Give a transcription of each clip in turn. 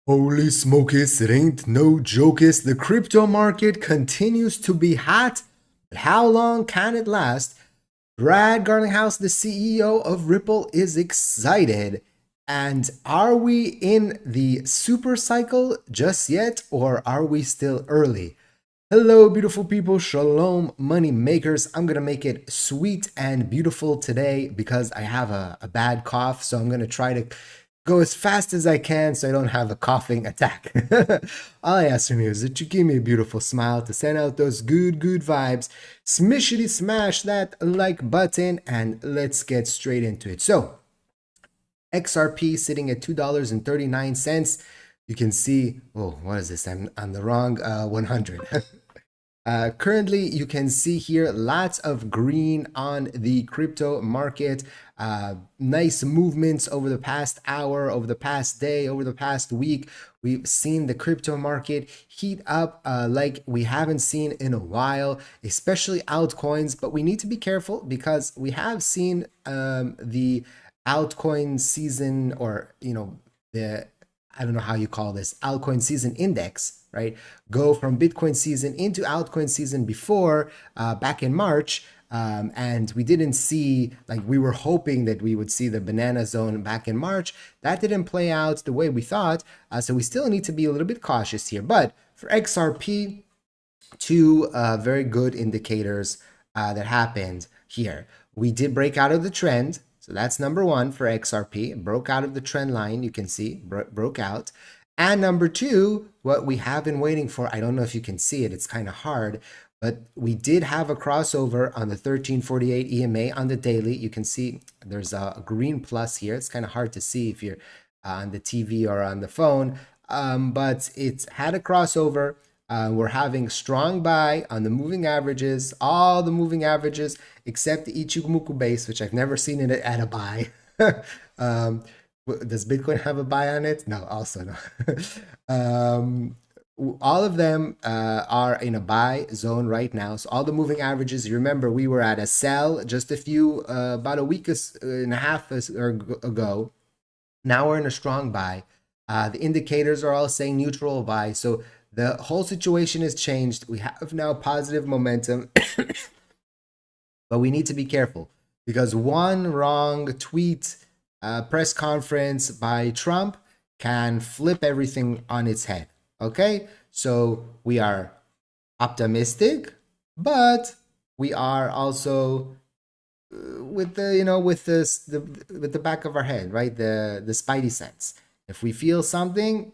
Holy smokus, it ain't no jokus. The crypto market continues to be hot, but how long can it last? Brad Garlinghouse, the CEO of Ripple, is excited. And are we in the super cycle just yet, or are we still early? Hello, beautiful people. Shalom, money makers. I'm going to make it sweet and beautiful today because I have a bad cough. So I'm going to try to go as fast as I can so I don't have a coughing attack. All I ask from you is that you give me a beautiful smile to send out those good vibes. Smishity smash that like button and let's get straight into it. So, XRP sitting at $2.39. You can see, oh, what is this? I'm on the wrong 100. Currently, you can see here lots of green on the crypto market. Nice movements over the past hour, over the past day, over the past week. We've seen the crypto market heat up like we haven't seen in a while, especially altcoins. But we need to be careful because we have seen the altcoin season, or the, I don't know how you call this, altcoin season index, right? Go from Bitcoin season into altcoin season before, back in March. And we didn't see, like we were hoping that we would see the banana zone back in March. That didn't play out the way we thought. So we still need to be a little bit cautious here. But for XRP, two very good indicators that happened here. We did break out of the trend. So that's number one for XRP. It broke out of the trend line. You can see broke out. And number two, what we have been waiting for, I don't know if you can see it, it's kind of hard, but we did have a crossover on the 1348 EMA on the daily. You can see there's a green plus here. It's kind of hard to see if you're on the TV or on the phone, but it's had a crossover. We're having strong buy on the moving averages, all the moving averages, except the Ichimoku base, which I've never seen it at a buy. Does Bitcoin have a buy on it? No, also no. All of them are in a buy zone right now. So all the moving averages, you remember we were at a sell just about a week and a half ago. Now we're in a strong buy. The indicators are all saying neutral buy. So the whole situation has changed. We have now positive momentum, but we need to be careful because one wrong tweet, press conference by Trump can flip everything on its head. Okay, so we are optimistic, but we are also with the with the back of our head, right? The spidey sense. If we feel something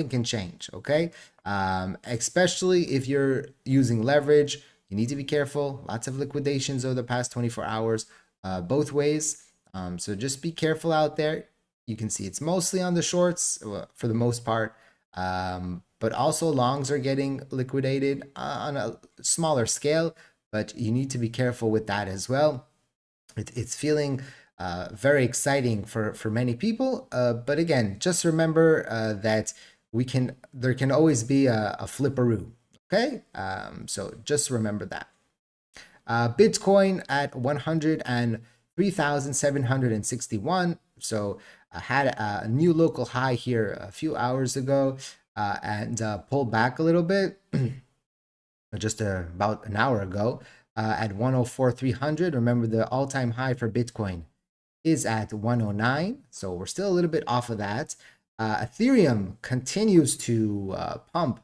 can change. Okay, especially if you're using leverage, you need to be careful. Lots of liquidations over the past 24 hours, both ways. So just be careful out there. You can see it's mostly on the shorts for the most part, but also longs are getting liquidated on a smaller scale, but you need to be careful with that as well. It's feeling very exciting for many people, but again, just remember that there can always be a flipperoo. Okay, so just remember that. Bitcoin at 103,761. So had a new local high here a few hours ago and pulled back a little bit just about an hour ago at 104,300. Remember, the all-time high for Bitcoin is at 109. So we're still a little bit off of that. Ethereum continues to pump.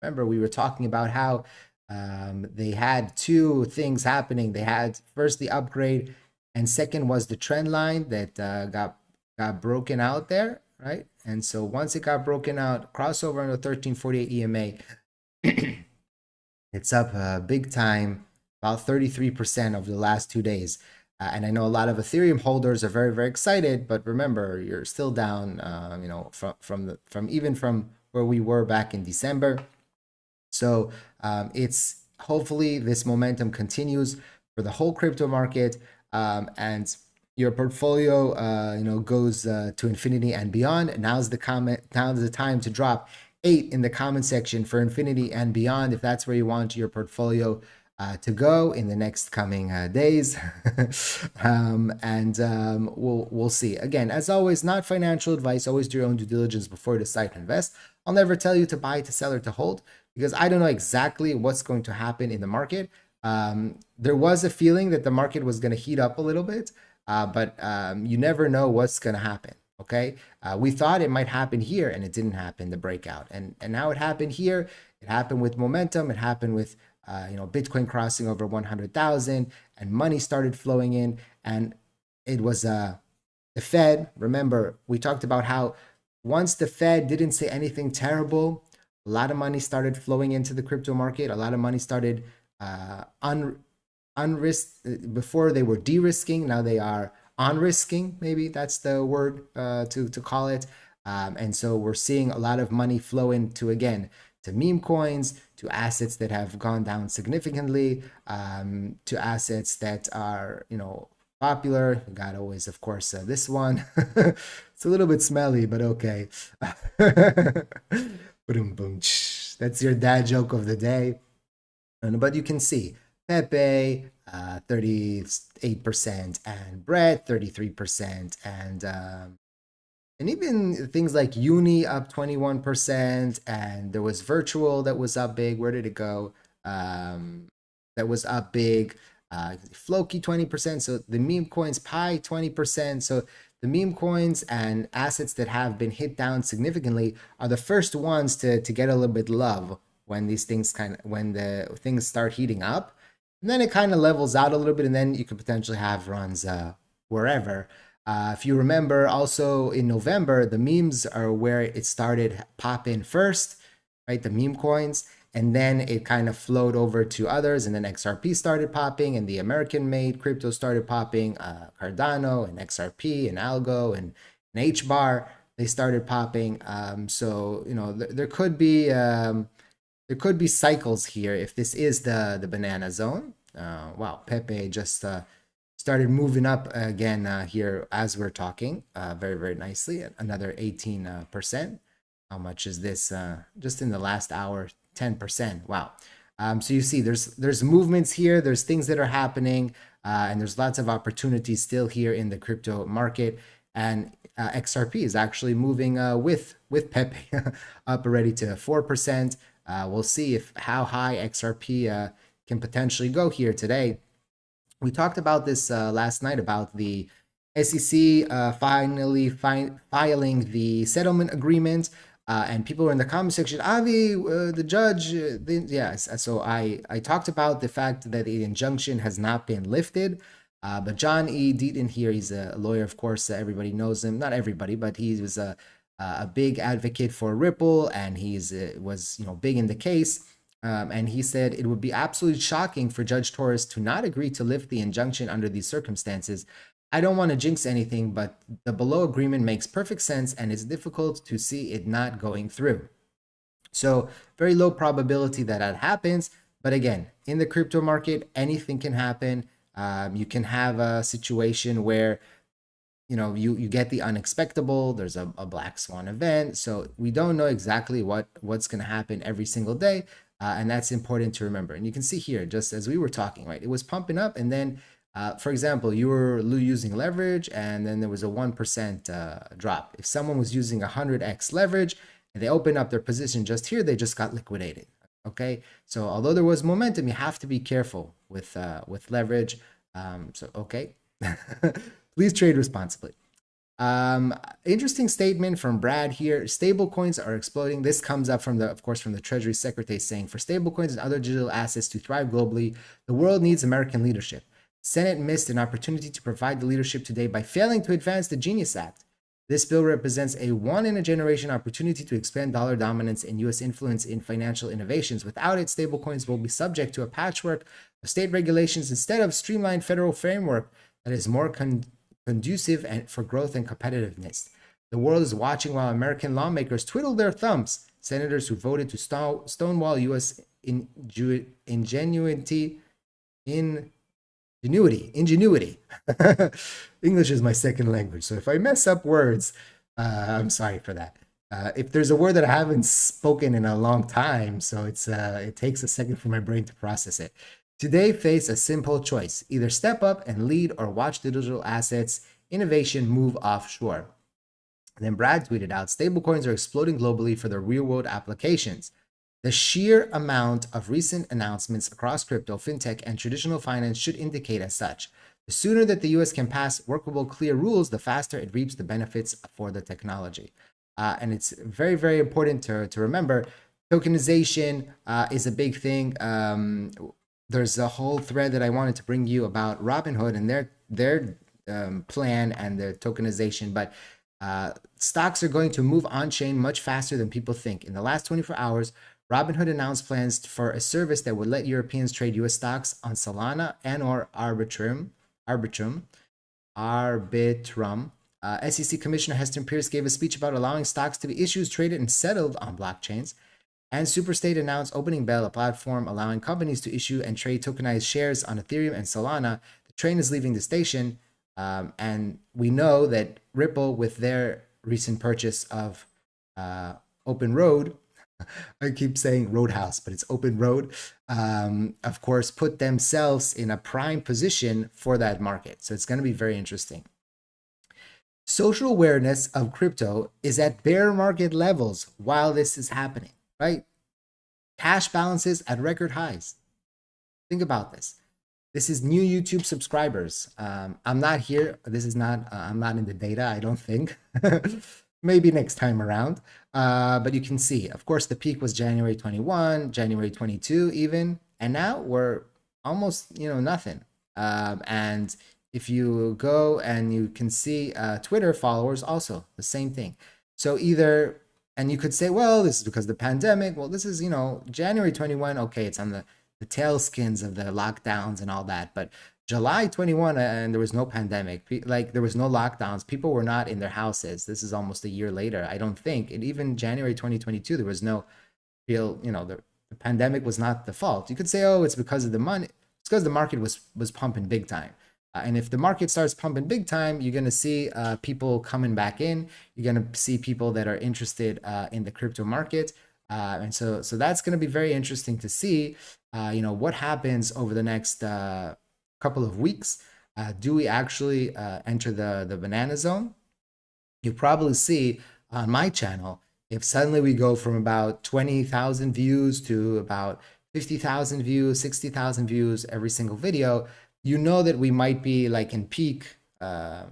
Remember, we were talking about how they had two things happening. They had first the upgrade, and second was the trend line that got broken out there, right? And so once it got broken out, crossover on the 1348 EMA, it's up big time, about 33% over the last 2 days. And I know a lot of Ethereum holders are very excited, but remember, you're still down, from where we were back in December. So it's hopefully this momentum continues for the whole crypto market, and your portfolio, goes to infinity and beyond. Now's the time to drop 8 in the comment section for infinity and beyond if that's where you want your portfolio to go in the next coming days. We'll see. Again, as always, not financial advice. Always do your own due diligence before you decide to invest. I'll never tell you to buy, to sell, or to hold because I don't know exactly what's going to happen in the market. There was a feeling that the market was going to heat up a little bit, but you never know what's going to happen. Okay, we thought it might happen here, and it didn't happen. The breakout, and now it happened here. It happened with momentum. It happened with Bitcoin crossing over 100,000, and money started flowing in, and it was the Fed. Remember, we talked about how once the Fed didn't say anything terrible, a lot of money started flowing into the crypto market. A lot of money started unrisked. Before they were de-risking, now they are on-risking. Maybe that's the word to call it. And so we're seeing a lot of money flow into, again, to meme coins, to assets that have gone down significantly, to assets that are, popular. You got always, of course, this one. It's a little bit smelly, but okay. That's your dad joke of the day. But you can see Pepe, 38%, and Bread, 33%, and even things like Uni up 21%, and there was Virtual that was up big. Where did it go? That was up big. Floki 20%. So the meme coins, Pi 20%. So the meme coins and assets that have been hit down significantly are the first ones to get a little bit love when these things when the things start heating up. And then it kind of levels out a little bit, and then you could potentially have runs wherever. If you remember, also in November, the memes are where it started popping first, right? The meme coins. And then it kind of flowed over to others, and then XRP started popping, and the American-made crypto started popping. Cardano and XRP and Algo and HBAR, they started popping. So there could be cycles here if this is the banana zone. Wow, Pepe just started moving up again here as we're talking, very, very nicely, at another 18%. How much is this just in the last hour? 10%. Wow. So you see there's movements here, there's things that are happening, and there's lots of opportunities still here in the crypto market. And XRP is actually moving with Pepe up already to 4%. We'll see how high XRP can potentially go here today. We talked about this last night about the SEC finally filing the settlement agreement. And people were in the comment section, Avi, the judge, yes. So I talked about the fact that the injunction has not been lifted. But John E. Deaton here, he's a lawyer, of course, everybody knows him. Not everybody, but he was a big advocate for Ripple, and was big in the case. And he said it would be absolutely shocking for Judge Torres to not agree to lift the injunction under these circumstances. I don't want to jinx anything, but the below agreement makes perfect sense, and it's difficult to see it not going through. So very low probability that happens. But again, in the crypto market, anything can happen. You can have a situation where you get the unexpected. There's a black swan event. So we don't know exactly what's going to happen every single day. And that's important to remember. And you can see here, just as we were talking, right? It was pumping up, and then for example, you were using leverage, and then there was a 1% drop. If someone was using 100x leverage and they opened up their position just here, they just got liquidated. Okay, so although there was momentum, you have to be careful with leverage. Okay, please trade responsibly. Interesting statement from Brad here. Stablecoins are exploding. This comes up of course, from the Treasury Secretary, saying for stablecoins and other digital assets to thrive globally, the world needs American leadership. Senate missed an opportunity to provide the leadership today by failing to advance the Genius Act. This bill represents a one-in-a-generation opportunity to expand dollar dominance and U.S. influence in financial innovations. Without it, stablecoins will be subject to a patchwork of state regulations instead of a streamlined federal framework that is more conducive for growth and competitiveness. The world is watching while American lawmakers twiddle their thumbs. Senators who voted to stonewall U.S. ingenuity. English is my second language, so if I mess up words, I'm sorry for that. If there's a word that I haven't spoken in a long time, so it takes a second for my brain to process it. Today face a simple choice: either step up and lead or watch the digital assets innovation move offshore. And then Brad tweeted out, stablecoins are exploding globally for their real world applications. The sheer amount of recent announcements across crypto, fintech, and traditional finance should indicate as such. The sooner that the US can pass workable, clear rules, the faster it reaps the benefits for the technology. And it's very, very important to remember tokenization is a big thing. There's a whole thread that I wanted to bring you about Robinhood and their plan and their tokenization, but stocks are going to move on chain much faster than people think. In the last 24 hours, Robinhood announced plans for a service that would let Europeans trade US stocks on Solana and or Arbitrum. SEC Commissioner Heston Pierce gave a speech about allowing stocks to be issued, traded, and settled on blockchains. And Superstate announced Opening Bell, a platform allowing companies to issue and trade tokenized shares on Ethereum and Solana. The train is leaving the station. And we know that Ripple, with their recent purchase of Open Road, I keep saying Roadhouse, but it's Open Road, of course, put themselves in a prime position for that market. So it's going to be very interesting. Social awareness of crypto is at bear market levels while this is happening, right? Cash balances at record highs. Think about this. This is new YouTube subscribers. I'm not here. This is not, I'm not in the data, I don't think. Maybe next time around. But you can see, of course, the peak was January 21, January 22 even. And now we're almost, nothing. And if you go and you can see Twitter followers also, the same thing. So either, and you could say, well, this is because of the pandemic. Well, this is, January 21, okay, it's on the tailskins of the lockdowns and all that. But July 21, and there was no pandemic, like there was no lockdowns. People were not in their houses. This is almost a year later, I don't think. And even January 2022, there was no real, the pandemic was not the fault. You could say, oh, it's because of the money. It's because the market was pumping big time. And if the market starts pumping big time, you're going to see people coming back in. You're going to see people that are interested in the crypto market. And so that's going to be very interesting to see, what happens over the next couple of weeks. Do we actually enter the banana zone? You'll probably see on my channel, if suddenly we go from about 20,000 views to about 50,000 views, 60,000 views every single video, you know that we might be like in peak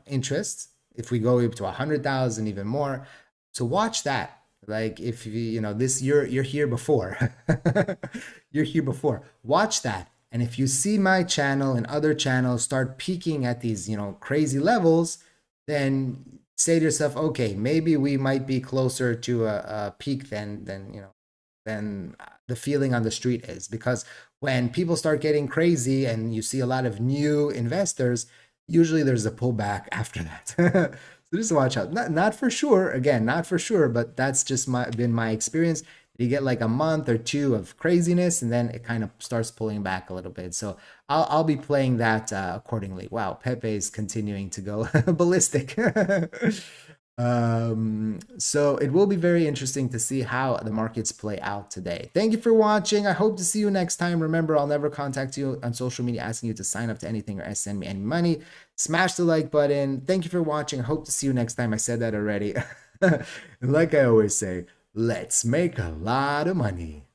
interest. If we go up to 100,000, even more. So watch that. Like if this, you're here before, you're here before, watch that. And if you see my channel and other channels start peaking at these, crazy levels, then say to yourself, okay, maybe we might be closer to a peak than the feeling on the street is. Because when people start getting crazy and you see a lot of new investors, usually there's a pullback after that. So just watch out. Not for sure. Again, not for sure, but that's just been my experience. You get like a month or two of craziness, and then it kind of starts pulling back a little bit. So I'll be playing that accordingly. Wow, Pepe is continuing to go ballistic. So it will be very interesting to see how the markets play out today. Thank you for watching. I hope to see you next time. Remember, I'll never contact you on social media asking you to sign up to anything or send me any money. Smash the like button. Thank you for watching. I hope to see you next time. I said that already. And like I always say, let's make a lot of money.